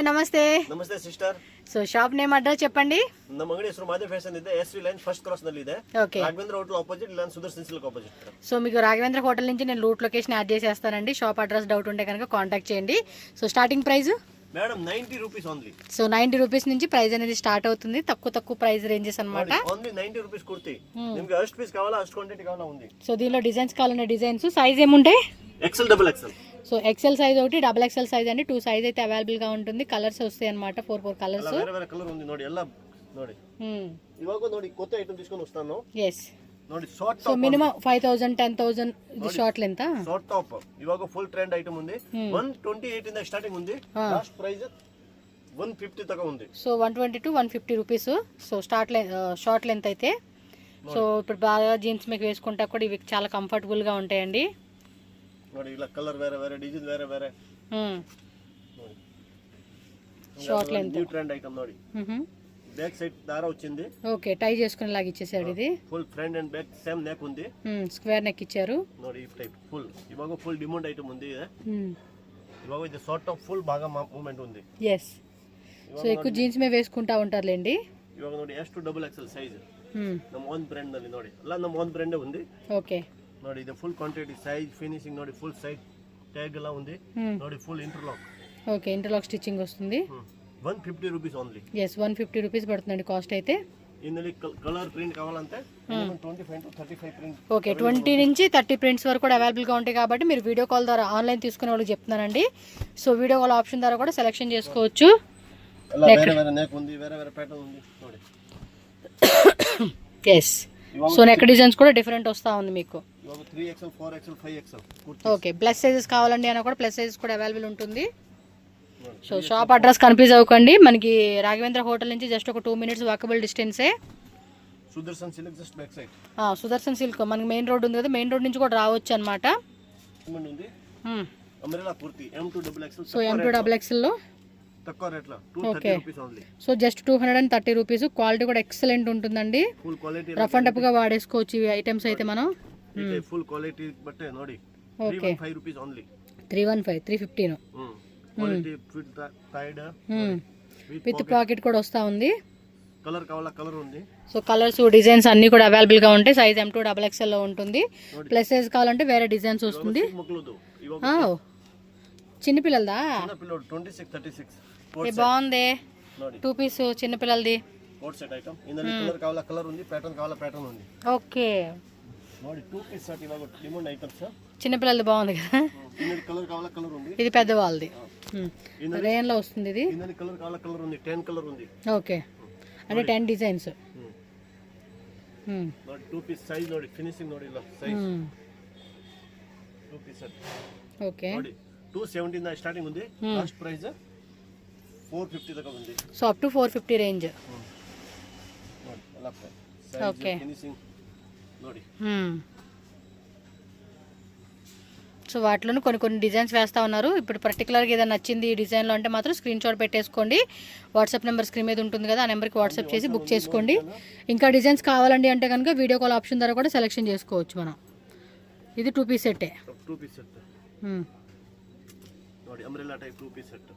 ನಮಸ್ತೆ ನಮಸ್ತೆ sister. So shop name address చెప్పండి. ನಮ್ಮ ಅಂಗಡಿ ಹೆಸರು ಮಾಧವ್ ಫ್ಯಾಷನ್ ಇದೆ. ಎಸ್ವಿ ಲೈನ್ ಫಸ್ಟ್ ಕ್ರಾಸ್ ನಲ್ಲಿ ಇದೆ. ರಾಘವೇಂದ್ರ ಹೋಟೆಲ್ ಆಪೋಸಿಟ್ ಇಲ್ಲ ಸುದರ್ಶನ್ సిల్క్ ఆపోజిట్. సో మీకు రాఘవేంద్ర హోటల్ నుంచి నేను రూట్ లొకేషన్ యాడ్ చేసేస్తానండి. షాప్ అడ్రస్ డౌట్ ఉంటే కనుక కాంటాక్ట్ చేయండి. So starting price madam 90 rupees only. So 90 rupees నుంచి ప్రైస్ అనేది స్టార్ట్ అవుతుంది. తక్కువ ప్రైస్ రేంజెస్ అన్నమాట. Only 90 rupees kurti. నిಮಗೆ ಎಷ್ಟು పీస్ కావాలా అಷ್ಟು క్వాంటిటీ కావాలా ఉంది. సో దీనిలో డిజైన్స్ కావాలనే డిజైన్స్ సైజ్ ఏముంటాయి? XL double XL. So XL size ఒకటి, డబుల్ ఎక్సెల్ సైజ్ అండి. 2 సైజ్ అయితే అవైలబుల్ గా ఉంటుంది. కలర్స్ వస్తాయి అన్నమాట. 4 కలర్స్. వేరే వేరే కలర్ ఉంది ನೋಡಿ ಎಲ್ಲ ನೋಡಿ. ఇవాగ ನೋಡಿ కొత్త ఐటమ్ తీసుకొని వస్తాను. yes ನೋಡಿ ಶಾರ್ಟ್ ಟಾಪ್. సో మినిమం 5000 10000 ఇది షార్ట్ లెంత్. ಶಾರ್ಟ್ ಟಾಪ್ ఇవాగ ఫుల్ ట్రెండ్ ఐటమ్ ఉంది. 128 ఇంದ స్టార్టింగ్ ఉంది. లాస్ట్ ప్రైస్ 150 దాకా ఉంది. So 120 to 150 rupees. So short length అయితే. సో ఇప్పుడు బాగా జీన్స్ మీకు వేసుకుంటా కూడా ఇవి చాలా కంఫర్టబుల్ గా ఉంటాయండి. ನೋಡಿ ಇಲ್ಲ ಕಲರ್ ಬೇರೆ ಬೇರೆ ಡಿಸೈನ್ ಬೇರೆ ಬೇರೆ. ನೋಡಿ short length new trend item ನೋಡಿ. బ్యాక్ సైడ్ దారా వచ్చింది. ఓకే, టై చేసుకునే లాగా ఇచ్చేసాడు. ఇది full front and back same neck ఉంది. స్క్వేర్ నెక్ ఇచ్చారు. ನೋಡಿ ಈ ಟೈಪ್ ಫುಲ್ ಇವಾಗ ಫುಲ್ ಡಿಮಾಂಡ್ ಐಟಮ್ ఉంది ಇದೆ. ఇವಾಗ ఇది షార్ట్ టాప్ ఫుల్ బాగా మూవ్మెంట్ ఉంది. yes సో ఎక్కువ జీన్స్ మే వేసుకుంటా ఉంటారులేండి. ఇವಾಗ ನೋಡಿ ಎಷ್ಟು ಡಬಲ್ ಎಕ್ಸೆಲ್ ಸೈಜ್ ನಮ್ಮ ಓನ್ ಬ್ರ್ಯಾಂಡ್ ನಲ್ಲಿ ನೋಡಿ. ಎಲ್ಲ ನಮ್ಮ ಓನ್ ಬ್ರ್ಯಾಂಡ್ ఉంది. ఓకే ನೋಡಿ ಇದು ಫುಲ್ ಕ್ವಾಂಟಿಟಿ ಸೈಜ್ ಫಿನಿಶಿಂಗ್ ನೋಡಿ. ಫುಲ್ ಸೈಡ್ ಟ್ಯಾಗ್ ಎಲ್ಲ ఉంది. ನೋಡಿ full interlock. Okay, interlock stitching వస్తుంది. 150 రూపీస్ ఓన్లీ. yes 150 రూపీస్ పడుతుందండి కాస్ట్ అయితే. ఇందులో కలర్ ప్రింట్ కావాలంటే 25 to 35 ప్రింట్. ఓకే, 20 నుంచి 30 ప్రింట్స్ వరకు కూడా అవైలబుల్ గా ఉంటాయి. కాబట్టి మీరు వీడియో కాల్ ద్వారా ఆన్లైన్ తీసుకునే వాళ్ళకి చెప్తున్నానండి. సో వీడియో కాల్ ఆప్షన్ ద్వారా కూడా సెలెక్షన్ చేసుకోవచ్చు. వేరే వేరే నెక్ ఉంది, వేరే వేరే ప్యాటర్న్ ఉంది ನೋಡಿ. yes సో నెక్ డిజైన్స్ కూడా డిఫరెంట్ వస్తా ఉంది మీకు. ఇవాగ 3XL 4XL 5XL kurti. Okay, plus sizes కావాలండి అన్న కూడా ప్లస్ సైజెస్ కూడా అవైలబుల్ ఉంటుంది. సో షాప్ అడ్రస్ కన్ఫ్యూజ్ అవ్వకండి. మనకి రాఘవేంద్ర హోటల్ నుంచి జస్ట్ ఒక 2 minutes వాకబుల్ డిస్టెన్సే. Sudarshan Silk just back side. Sudarshan Silk మనకి మెయిన్ రోడ్ ఉంది కదా, మెయిన్ రోడ్ నుంచి కూడా రావచ్చు అన్నమాట. ఉంది umbrella kurti M2XXL. So M2XXL లో తక్కువ రేట్లో 230 rupees only. So just 230 rupees. Quality కూడా ఎక్సలెంట్ ఉంటుందండి. Full quality rough and tough గా వాడేసుకోవచ్చు ఈ ఐటమ్స్ అయితే మనం. ఫుల్ క్వాలిటీ బట్టే ನೋಡಿ. 315 rupees only. 315 quality fit tied with pocket కూడా వస్తా ఉంది. కలర్ కావాలా కలర్ ఉంది. సో కలర్స్ డిజైన్స్ అన్ని కూడా అవైలబుల్ గా ఉంటాయి. సైజ్ M2XXL లో ఉంటుంది. ప్లస్ సైజ్ కావాలంటే వేరే డిజైన్స్ వస్తుంది. చిన్నపిల్లలదా? 26 36 బాగుంది. 2 పీస్ చిన్నపిల్లలది కోట్ సెట్ ఐటమ్. ఇందులో కలర్ కావాలా కలర్ ఉంది, ప్యాటర్న్ కావాలా ప్యాటర్న్ ఉంది. ఓకే ನೋಡಿ 2 పీస్ సెట్ ఇలాగ డిమాండ్ ఐటమ్స్. చిన్నపిల్లలది బాగుంది కదా. ఇందులో కలర్ కావాలా కలర్ ఉంది. ఇది పెద్దవాళ్ళది రేన్ లో వస్తుంది. ఇది ఇందులో కలర్ కావాలా కలర్ ఉంది. 10 కలర్ ఉంది. ఓకే, అంటే 10 డిజైన్స్. ನೋಡಿ 2 పీస్ సైజ్ ನೋಡಿ ఫినిషింగ్ ನೋಡಿ ಇಲ್ಲ సైజ్ 2 పీస్ సెట్. ఓకే ನೋಡಿ 270 ద స్టార్టింగ్ ఉంది. లాస్ట్ ప్రైస్ 450 దాకా ఉంది. So up to 450 range. ನೋಡಿ ಅಲ್ಲ ಸೈಜ್ ఓకే ఫినిషింగ్ ನೋಡಿ. సో వాటిలోనే కొన్ని డిజైన్స్ వేస్తూ ఉన్నారు. ఇప్పుడు పర్టికులర్గా ఏదైనా నచ్చింది ఈ డిజైన్లో అంటే మాత్రం స్క్రీన్ షాట్ పెట్టేసుకోండి. వాట్సాప్ నెంబర్ స్క్రీన్ మీద ఉంటుంది కదా, ఆ నెంబర్కి వాట్సాప్ చేసి బుక్ చేసుకోండి. ఇంకా డిజైన్స్ కావాలండి అంటే కనుక వీడియో కాల్ ఆప్షన్ ద్వారా కూడా సెలెక్షన్ చేసుకోవచ్చు మనం. ఇది 2 పీస్ సెట్టే. 2 పీస్ సెట్ ನೋಡಿ umbrella type 2 piece set.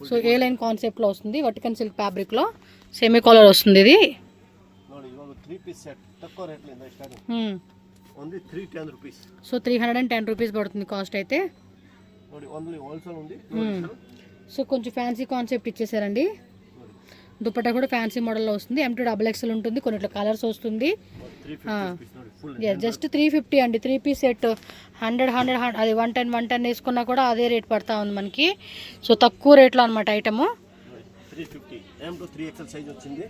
So A line కాన్సెప్ట్లో వస్తుంది. వర్టికల్ సిల్క్ ఫ్యాబ్రిక్లో సెమీ కాలర్ వస్తుంది. ఇది ನೋಡಿ ಇವಾಗ 3 పీస్ సెట్ తక్కువ రేట్లో ఉంది starting. Only 310 rupees. So 310 rupees పడుతుంది కాస్ట్ అయితే. ನೋಡಿ ఓన్లీ హోల్సేల్ ఉంది. సో కొంచెం ఫ్యాన్సీ కాన్సెప్ట్ ఇచ్చేసారండి. దుపట్టా కూడా ఫ్యాన్సీ మోడల్లో వస్తుంది. M2XXL ఉంటుంది. కొన్నిట్లో కలర్స్ వస్తుంది. జస్ట్ 350 అండి. 3 పీస్ సెట్ 100 అది 110 వేసుకున్నా కూడా అదే రేట్ పడతా ఉంది మనకి. సో తక్కువ రేట్లో అనమాట ఐటమ్. 350 M2 3XL సైజ్ వచ్చింది.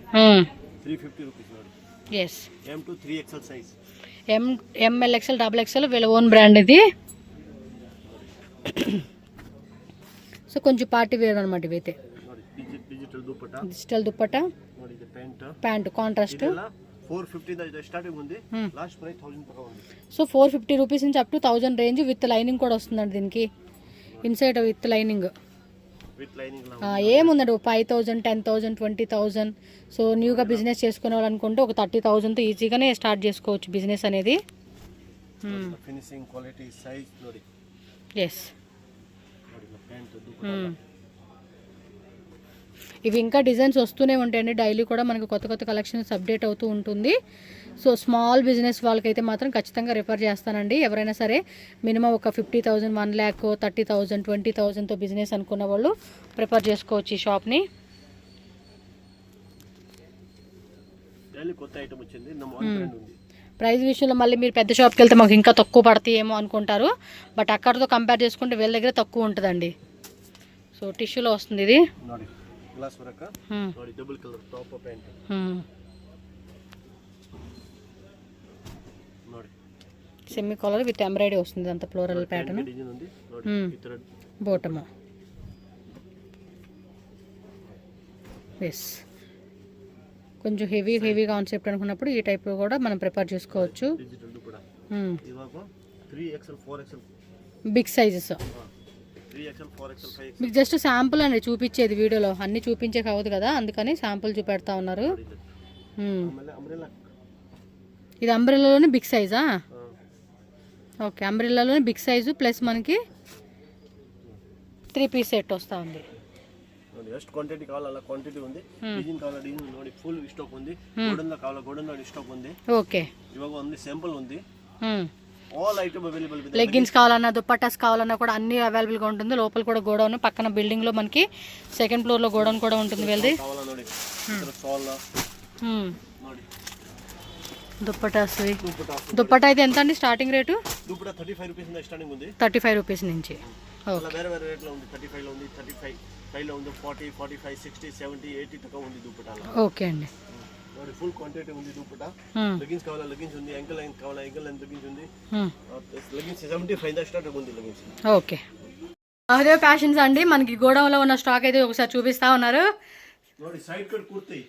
350 రూపీస్ ನೋಡಿ. yes M2 3XL size. MLXL XXL వీళ్ళ ఓన్ బ్రాండ్ ఇది. సో కొంచెం పార్టీ వేర్ అనమాట ఇవైతే. Digital dupatta pant contrast. 450 the starting ఉంది. లాస్ట్ ప్రైస్ 1000 దాకా ఉంది. సో 450 రూపీస్ నుంచి up to 1000 range with lining కూడా వస్తుందండి దీనికి. Inside with lining. ఏముందండి 5000 10,000 20,000. సో న్యూగా బిజినెస్ చేసుకునే వాళ్ళు అనుకుంటే ఒక 30,000తో ఈజీగానే స్టార్ట్ చేసుకోవచ్చు బిజినెస్ అనేది. ఫినిషింగ్ క్వాలిటీ సైజ్ ನೋಡಿ. ఎస్ ఇవి ఇంకా డిజైన్స్ వస్తూనే ఉంటాయండి, డైలీ కూడా మనకు కొత్త కొత్త కలెక్షన్స్ అప్డేట్ అవుతూ ఉంటుంది. సో స్మాల్ బిజినెస్ వాళ్ళకైతే మాత్రం ఖచ్చితంగా రిఫర్ చేస్తానండి. ఎవరైనా సరే మినిమం ఒక 50,000, 1 lakh, 30,000, 20,000తో బిజినెస్ అనుకున్న వాళ్ళు ప్రిఫర్ చేసుకోవచ్చు ఈ షాప్ని. కొత్త ఐటమ్ వచ్చింది, ట్రెండ్ ఉంది. ప్రైస్ విషయంలో మళ్ళీ మీరు పెద్ద షాప్కి వెళ్తే మాకు ఇంకా తక్కువ పడతాయేమో అనుకుంటారు, బట్ అక్కడితో కంపేర్ చేసుకుంటే వీళ్ళ దగ్గర తక్కువ ఉంటుందండి. సో టిష్యూలో వస్తుంది ఇది. గ్లాస్ వరక ನೋಡಿ ಡಬಲ್ ಕಲರ್ ಟಾಪ್ ಪ್ಯಾಂಟ್ ನೋಡಿ సెమీ కాలర్ విత్ ఎంబ్రాయిడరీ వస్తుంది, అంత ఫ్లోరల్ ప్యాటర్న్. డిజైన్ ఉంది ನೋಡಿ ಈ ತರ బోటమ్. ఎస్, కొంచెం హెవీ కాన్సెప్ట్ అనుకున్నప్పుడు ఈ టైప్ కూడా మనం ప్రిపేర్ చేసుకోవచ్చు. డిజిటల్ కూడా ఇవాగ 3XL 4XL big sizes. 3XL 4XL 5XL మీకు జస్ట్ శాంపుల్ అండి చూపించేది, వీడియోలో అన్ని చూపించే కావద్దు కదా, అందుకని శాంపుల్ చూపెడతా ఉన్నారు. ఇది అంబ్రెల్లాలోనే బిగ్ సైజా? ఓకే, అంబ్రెల్లాలోనే బిగ్ సైజు ప్లస్ మనకి 3 piece సెట్ వస్తూ ఉంది. ಎಷ್ಟು ಕ್ವಾಂಟಿಟಿ ಕಾವಾಲ ಅಲ್ಲ ಕ್ವಾಂಟಿಟಿ ఉంది, ಡಿಸೈನ್ ಕಾವಾಲ ಡಿಸೈನ್ ನೋಡಿ ಫುಲ್ ಸ್ಟಾಕ್ ఉంది, ಗೋಡನ್ ಕಾವಾಲ ಗೋಡನ್ ಸ್ಟಾಕ್ ఉంది. ఓకే, ఇవాగ ఉంది శాంపుల్ ఉంది. All item available with leggings కావాలన్నా దుప్పటాస్ కావాలన్నా కూడా అన్ని అవైలబుల్గా ఉంటుంది. లోపల కూడా గోడౌన్, పక్కన బిల్డింగ్లో మనకి సెకండ్ ఫ్లోర్లో గోడౌన్ కూడా ఉంటుంది వీళ్ళది. ನೋಡಿ ಸಾಲ್ ನೋಡಿ దుప్పటాస్. దుప్పటా అయితే ఎంత అండి స్టార్టింగ్ రేటు? దుప్పటా 35 రూపీస్ నుంచి స్టార్టింగ్ ఉంది. 35 రూపీస్ నుంచి. ఓకే, వేరే వేరే రేట్లో ఉంది. 35 లో ఉంది, 35 లో ఉంది, 40, 45, 60, 70, 80 దాకా ఉంది దుప్పటాల. ఓకే అండి, ನೋಡಿ ఫుల్ క్వాంటిటీ ఉంది దుప్పటా. లెగ్గిన్స్ కావాలా లెగ్గిన్స్ ఉంది, యాంకిల్ లైన్ కావాలా యాంకిల్ లైన్ లెగ్గిన్స్ ఉంది. లెగ్గిన్స్ 75 దాకా స్టార్ట్ ఉంది లెగ్గిన్స్. ఓకే, మహదేవ్ ఫ్యాషన్స్ అండి మనకి గోడౌన్లో ఉన్న స్టాక్ అయితే ఒకసారి చూపిస్తా ఉన్నారు. ನೋಡಿ సైడ్ కట్ కుర్తి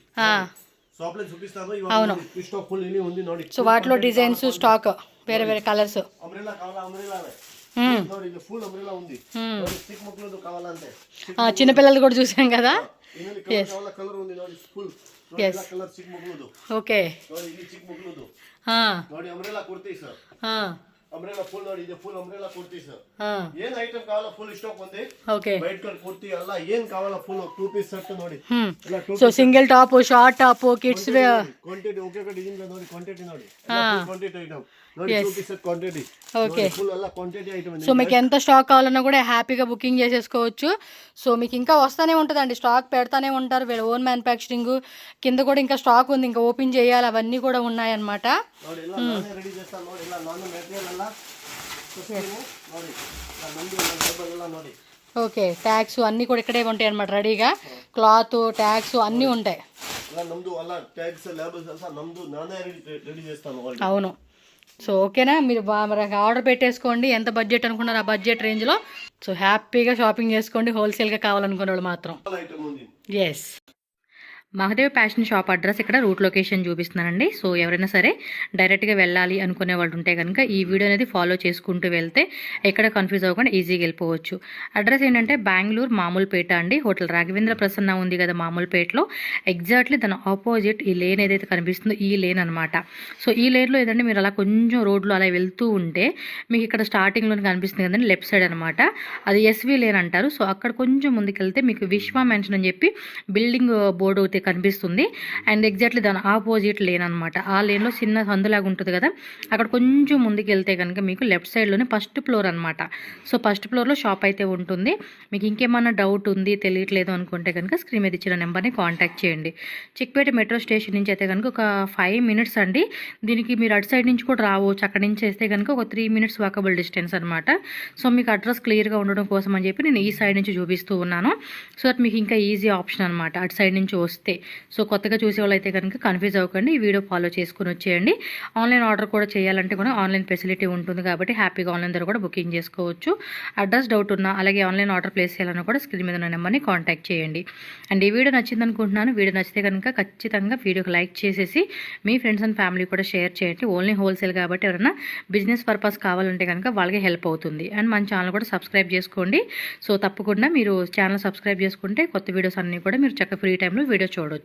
షాప్ లో చూపిస్తాను. అవును, స్టాక్ ఫుల్ ఇని ఉంది ನೋಡಿ. సో వాటిలో డిజైన్స్ స్టాక్ వేరే వేరే కలర్స్. అంబ్రెల్లా కావాలా అంబ్రెల్లా ನೋಡಿ, ఇది ఫుల్ అంబ్రెల్లా ఉంది. ನೋಡಿ స్టిక్ ముక్కలు కావాలా అంటే చిన్న పిల్లలు కూడా చూసాం కదా. ఇన్ని కలర్ కావాలా కలర్ ఉంది ನೋಡಿ ఫుల్. ನೋಡಿ ఇలా కలర్ స్టిక్ ముక్కలు. ఓకే, ನೋಡಿ ಇಲ್ಲಿ ಸ್ಟಿಕ್ ಮುಗ್ಲುದು. ನೋಡಿ umbrella kurti sir. Umbrella full ನೋಡಿ, ಇದು ಫುಲ್ ಅಂಬ್ರೆಲಾ ಕುರ್ತಿ ಸರ್. ಏನ್ ಐಟಮ್ ಕಾವಾಲ ಫುಲ್ ಸ್ಟಾಕ್ ఉంది. ఓకే, వైట్ కలర్ కుర్తి అಲ್ಲ ಏನ್ ಕಾವಾಲ ಫುಲ್ 2 piece ಸೆಟ್ ನೋಡಿ. So single top, short top, kids quantity okay okay design ನೋಡಿ, ಕ್ವಾಂಟಿಟಿ ನೋಡಿ. ಕ್ವಾಂಟಿಟಿ ಐಟಮ್ ನೋಡಿ, 2 piece set quantity. Okay, full అల్ల క్వాంటిటీ ఐటమ్ ఉంది. So మీకు ఎంత స్టాక్ కావాలన్నా కూడా హ్యాపీగా బుకింగ్ చేసేసుకోవచ్చు. సో మీకు ఇంకా వస్తానే ఉంటుందండి, స్టాక్ పెడతానే ఉంటారు వీళ్ళ ఓన్ మ్యానుఫ్యాక్చరింగ్. కింద కూడా ఇంకా స్టాక్ ఉంది, ఇంకా ఓపెన్ చేయాలి, అవన్నీ కూడా ఉన్నాయన్నమాట. ನೋಡಿ ಎಲ್ಲ ನಾನೇ ರೆಡಿ చేస్తాను ನೋಡಿ, ಎಲ್ಲ ನಾನು ಮೆಟೀರಿಯಲ್ ಎಲ್ಲ ನೋಡಿ, నందు లేబల్ ಎಲ್ಲ ನೋಡಿ. ఓకే, ట్యాగ్స్ అన్నీ కూడా ఇక్కడే ఉంటాయి అన్నమాట రెడీగా. క్లాత్, ట్యాగ్స్ అన్నీ ఉంటాయి. ಎಲ್ಲ ನಮ್ದು ಎಲ್ಲ ಟ್ಯಾಗ್ಸ್ లేబల్స్ ಎಲ್ಲ ನಮ್ದು నానే రెడీ చేస్తాను. అవును, సో ఓకేనా, మీరు ఆర్డర్ పెట్టేసుకోండి. ఎంత బడ్జెట్ అనుకున్నారు ఆ బడ్జెట్ రేంజ్లో. సో హ్యాపీగా షాపింగ్ చేసుకోండి, హోల్సేల్గా కావాలనుకునే వాళ్ళు మాత్రం. Yes, Mahadev fashion shop address ఇక్కడ రూట్ లొకేషన్ చూపిస్తున్నానండి. సో ఎవరైనా సరే డైరెక్ట్గా వెళ్ళాలి అనుకునే వాళ్ళు ఉంటే కనుక ఈ వీడియో అనేది ఫాలో చేసుకుంటూ వెళ్తే ఎక్కడ కన్ఫ్యూజ్ అవ్వకుండా ఈజీగా వెళ్ళిపోవచ్చు. అడ్రస్ ఏంటంటే బెంగళూరు మామూలుపేట అండి. హోటల్ రాఘవేంద్ర ప్రసన్న ఉంది కదా మామూలుపేటలో, ఎగ్జాక్ట్లీ దాని ఆపోజిట్ ఈ లేన్ ఏదైతే కనిపిస్తుందో ఈ లేన్ అనమాట. సో ఈ లేన్లో ఏదంటే మీరు అలా కొంచెం రోడ్లో అలా వెళ్తూ ఉంటే మీకు ఇక్కడ స్టార్టింగ్లో కనిపిస్తుంది కదండి లెఫ్ట్ సైడ్ అనమాట, అది ఎస్వి లేన్ అంటారు. సో అక్కడ కొంచెం ముందుకెళ్తే మీకు విశ్వ మెన్షన్ అని చెప్పి బిల్డింగ్ బోర్డు అయితే కనిపిస్తుంది. అండ్ ఎగ్జాక్ట్లీ దాని ఆపోజిట్ లేన్ అనమాట. ఆ లేన్లో చిన్న సందులాగా ఉంటుంది కదా, అక్కడ కొంచెం ముందుకు వెళ్తే కనుక మీకు లెఫ్ట్ సైడ్లోనే ఫస్ట్ ఫ్లోర్ అనమాట. సో ఫస్ట్ ఫ్లోర్లో షాప్ అయితే ఉంటుంది. మీకు ఇంకేమన్నా డౌట్ ఉంది తెలియట్లేదు అనుకుంటే కనుక స్క్రీన్ మీద ఇచ్చిన నెంబర్ని కాంటాక్ట్ చేయండి. చిక్పేట మెట్రో స్టేషన్ నుంచి అయితే కనుక ఒక 5 minutes అండి. దీనికి మీరు అటు సైడ్ నుంచి కూడా రావచ్చు. అక్కడి నుంచి వేస్తే కనుక ఒక 3 minutes వాకబుల్ డిస్టెన్స్ అనమాట. సో మీకు అడ్రస్ క్లియర్గా ఉండడం కోసం అని చెప్పి నేను ఈ సైడ్ నుంచి చూపిస్తూ ఉన్నాను. సో దట్ మీకు ఇంకా ఈజీ ఆప్షన్ అనమాట అటు సైడ్ నుంచి వస్తే. సో కొత్తగా చూసే వాళ్ళు అయితే కనుక కన్ఫ్యూజ్ అవ్వకండి, ఈ వీడియో ఫాలో చేసుకుని వచ్చేయండి. ఆన్లైన్ ఆర్డర్ కూడా చేయాలంటే కూడా ఆన్లైన్ ఫెసిలిటీ ఉంటుంది కాబట్టి హ్యాపీగా ఆన్లైన్ ద్వారా కూడా బుకింగ్ చేసుకోవచ్చు. అడ్రస్ డౌట్ ఉన్నా అలాగే ఆన్లైన్ ఆర్డర్ ప్లేస్ చేయాలన్నా కూడా స్క్రీన్ మీద ఉన్న నెంబర్ని కాంటాక్ట్ చేయండి. అండ్ ఈ వీడియో నచ్చింది అనుకుంటున్నాను. వీడియో నచ్చితే కనుక ఖచ్చితంగా వీడియోకి లైక్ చేసేసి మీ ఫ్రెండ్స్ అండ్ ఫ్యామిలీ కూడా షేర్ చేయండి. ఓన్లీ హోల్సేల్ కాబట్టి ఎవరైనా బిజినెస్ పర్పస్ కావాలంటే కనుక వాళ్ళకి హెల్ప్ అవుతుంది. అండ్ మన ఛానల్ కూడా సబ్స్క్రైబ్ చేసుకోండి. సో తప్పకుండా మీరు ఛానల్ సబ్స్క్రైబ్ చేసుకుంటే కొత్త వీడియోస్ అన్నీ కూడా మీరు చక్కగా ఫ్రీ టైంలో వీడియో చూడొచ్చు.